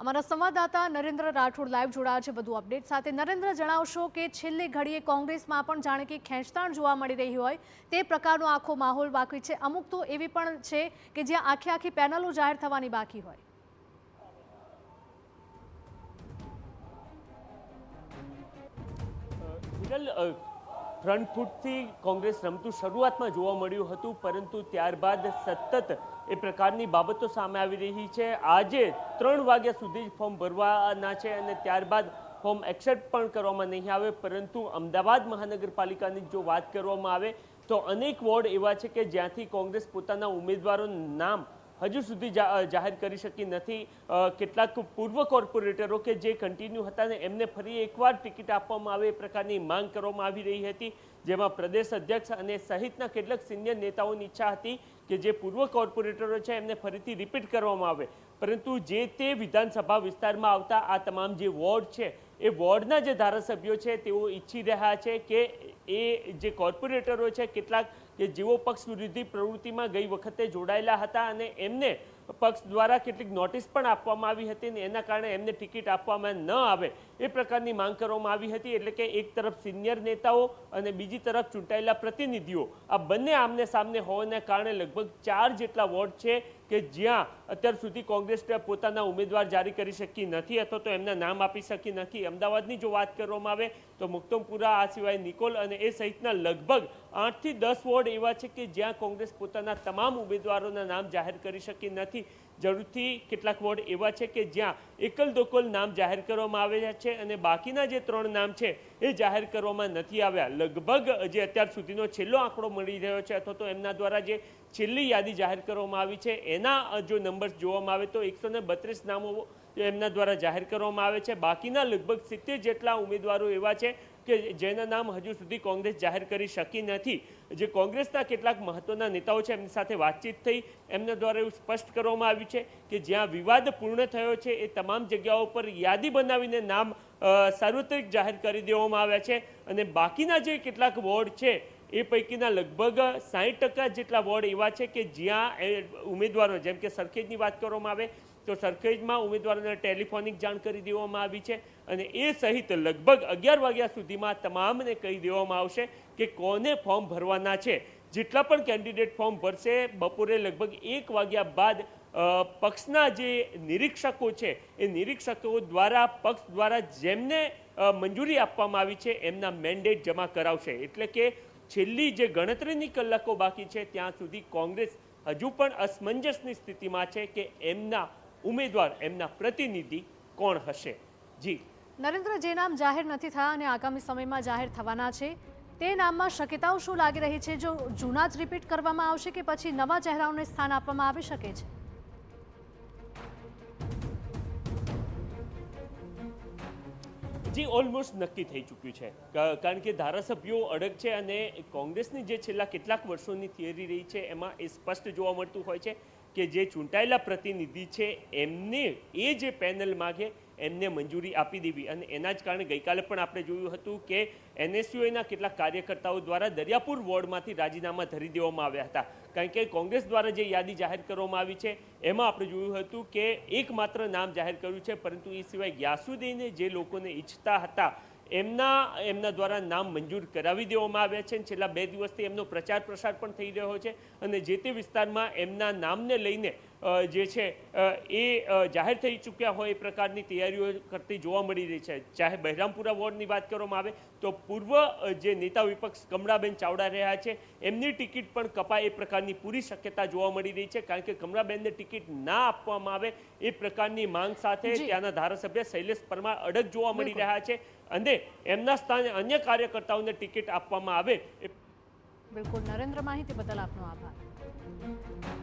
અમારા સંવાદદાતા નરેન્દ્ર રાઠોડ લાઈવ જોડાયા છે વધુ અપડેટ સાથે। નરેન્દ્ર, જણાવશો કે છેલ્લી ઘડીએ કોંગ્રેસમાં પણ જાણે કે ખેંચતાણ જોવા મળી રહી હોય તે પ્રકારનો આખો માહોલ બાકી છે। અમુક તો એવી પણ છે કે જ્યાં આખી પેનલો જાહેર થવાની બાકી હોય। ફ્રન્ટ ફૂટથી કોંગ્રેસ રમતું શરૂઆતમાં જોવા મળ્યું હતું, પરંતુ ત્યારબાદ સતત એ પ્રકારની બાબતો સામે આવી રહી છે। આજે 3 વાગ્યા સુધી જ ફોર્મ ભરવાના છે અને ત્યારબાદ ફોર્મ એક્સેપ્ટ પણ કરવામાં નહીં આવે। પરંતુ અમદાવાદ મહાનગરપાલિકાની જો વાત કરવામાં આવે તો અનેક વોર્ડ એવા છે કે જ્યાંથી કોંગ્રેસ પોતાના ઉમેદવારોનું નામ હજુ સુધી જાહેર કરી શકી નથી। કેટલાક પૂર્વ કોર્પોરેટરો કે જે કન્ટિન્યુ હતા ને એમને ફરી એકવાર ટિકિટ આપવામાં આવે એ પ્રકારની માંગ કરવામાં આવી રહી હતી, જેમાં પ્રદેશ અધ્યક્ષ અને સહિતના કેટલાક સિનિયર નેતાઓની ઈચ્છા હતી કે જે પૂર્વ કોર્પોરેટરો છે એમને ફરીથી રિપીટ કરવામાં આવે। પરંતુ જે તે વિધાનસભા વિસ્તારમાં આવતા આ તમામ જે વોર્ડ છે એ વોર્ડના જે ધારાસભ્યો છે તેઓ ઈચ્છી રહ્યા છે કે એ જે કોર્પોરેટરો છે કેટલાક કે જેઓ પક્ષ વિરોધી પ્રવૃત્તિમાં ગઈ વખતે જોડાયેલા હતા અને એમને પક્ષ દ્વારા કેટલીક નોટિસ પણ આપવામાં આવી હતી અને એના કારણે એમને ટિકિટ આપવામાં ન આવે એ પ્રકારની માંગ કરવામાં આવી હતી। એટલે કે એક તરફ સિનિયર નેતાઓ અને બીજી તરફ ચૂંટાયેલા પ્રતિનિધિઓ આ બંને આમને સામને હોવાને કારણે લગભગ 4 જેટલા વોર્ડ છે કે જ્યાં અત્યાર સુધી કોંગ્રેસ પોતાના ઉમેદવાર જારી કરી શકી નથી અથવા તો એમના નામ આપી શકી નથી। અમદાવાદની જો વાત કરવામાં આવે તો મુક્તમપુરા, આ સિવાય નિકોલ અને એ સહિતના લગભગ 8 થી 10 વોર્ડ એવા છે કે જ્યાં કોંગ્રેસ પોતાના તમામ ઉમેદવારોના નામ જાહેર કરી શકી નથી। જરૂરથી કેટલાક વોર્ડ એવા છે કે જ્યાં એકલ દોકલ નામ જાહેર કરવામાં આવ્યા છે અને બાકીના જે 3 નામ છે એ જાહેર કરવામાં નથી આવ્યા। લગભગ જે અત્યાર સુધીનો છેલ્લો આંકડો મળી રહ્યો છે અથવા તો એમના દ્વારા જે છેલ્લી યાદી જાહેર કરવામાં આવી છે એના જો નંબર્સ જોવામાં આવે તો 132 નામો એમના દ્વારા જાહેર કરવામાં આવે છે। બાકીના લગભગ 70 જેટલા ઉમેદવારો એવા છે કે જેના નામ હજુ સુધી કોંગ્રેસ જાહેર કરી શકી નથી। જે કોંગ્રેસના કેટલાક મહત્વના નેતાઓ છે એમની સાથે વાતચીત થઈ, એમના દ્વારા એવું સ્પષ્ટ કરવામાં આવ્યું છે કે જ્યાં વિવાદ પૂર્ણ થયો છે એ તમામ જગ્યાઓ પર યાદી બનાવીને નામ સાર્વત્રિક જાહેર કરી દેવામાં આવ્યા છે અને બાકીના જે કેટલાક વોર્ડ છે એ પૈકીના લગભગ 60% જેટલા વોર્ડ એવા છે કે જ્યાં ઉમેદવારો, જેમ કે સરખેજની વાત કરવામાં આવે તો સરખેજમાં ઉમેદવારોને ટેલિફોનિક જાણ કરી દેવામાં આવી છે અને એ સહિત લગભગ 11 વાગ્યા સુધીમાં તમામને કહી દેવામાં આવશે કે કોને ફોર્મ ભરવાના છે। જેટલા પણ કેન્ડિડેટ ફોર્મ ભરશે બપોરે લગભગ 1 વાગ્યા બાદ પક્ષના જે નિરીક્ષકો છે એ નિરીક્ષકો દ્વારા પક્ષ દ્વારા જેમને મંજૂરી આપવામાં આવી છે એમના મેન્ડેટ જમા કરાવશે। એટલે કે છેલ્લી જે ગણતરીની કલાકો બાકી છે ત્યાં સુધી કોંગ્રેસ હજુ પણ અસમંજસની સ્થિતિમાં છે કે એમના ઉમેદવાર, એમના પ્રતિનિધિ કોણ હશે। જી નરેન્દ્ર, જે નામ જાહેર નથી થયા અને આગામી સમયમાં જાહેર થવાના છે તે નામમાં શક્યતાઓ શું લાગી રહી છે? જો જૂના જ રિપીટ કરવામાં આવશે કે પછી નવા ચહેરાઓને સ્થાન આપવામાં આવી શકે છે? જી ઓલમોસ્ટ નક્કી થઈ ચૂક્યું છે, કારણ કે ધારાસભ્યો અડગ છે અને કોંગ્રેસની જે છેલ્લા કેટલાક વર્ષોની થિયરી રહી છે એમાં એ સ્પષ્ટ જોવા મળતું હોય છે કે જે ચૂંટાયેલા પ્રતિનિધિ છે એમને એ જે પેનલ માગે એમને મંજૂરી આપી દેવી અને એના જ કારણે ગઈકાલે પણ આપણે જોયું હતું કે NSUના કેટલાક કાર્યકર્તાઓ દ્વારા દરિયાપુર વોર્ડમાંથી રાજીનામા ધરી દેવામાં આવ્યા હતા, કારણ કે કોંગ્રેસ દ્વારા જે યાદી જાહેર કરવામાં આવી છે એમાં આપણે જોયું હતું કે એકમાત્ર નામ જાહેર કર્યું છે, પરંતુ એ સિવાય ગ્યાસુદ્દીને જે લોકોને ઈચ્છતા હતા એમના દ્વારા નામ મંજૂર કરાવી દેવામાં આવ્યા છે। છેલ્લા 2 દિવસથી એમનો પ્રચાર પ્રસાર પણ થઈ રહ્યો છે અને જે તે વિસ્તારમાં એમના નામને લઈને જે છે એ જાહેર થઈ ચૂક્યા હોય એ પ્રકારની તૈયારીઓ કરતી જોવા મળી રહી છે। ચાહે બહેરામપુરા વોર્ડની વાત કરવામાં આવે તો પૂર્વ જે નેતા વિપક્ષ કમળાબેન ચાવડા રહ્યા છે એમની ટિકિટ પણ કપાય એ પ્રકારની પૂરી શક્યતા જોવા મળી રહી છે, કારણ કે કમળાબેનને ટિકિટ ના આપવામાં આવે એ પ્રકારની માંગ સાથે ત્યાંના ધારાસભ્ય શૈલેષ પરમાર અડગ જોવા મળી રહ્યા છે અને એમના સ્થાને અન્ય કાર્યકર્તાઓને ટિકિટ આપવામાં આવે। બિલકુલ નરેન્દ્ર, માહિતી બદલ આપનો આભાર।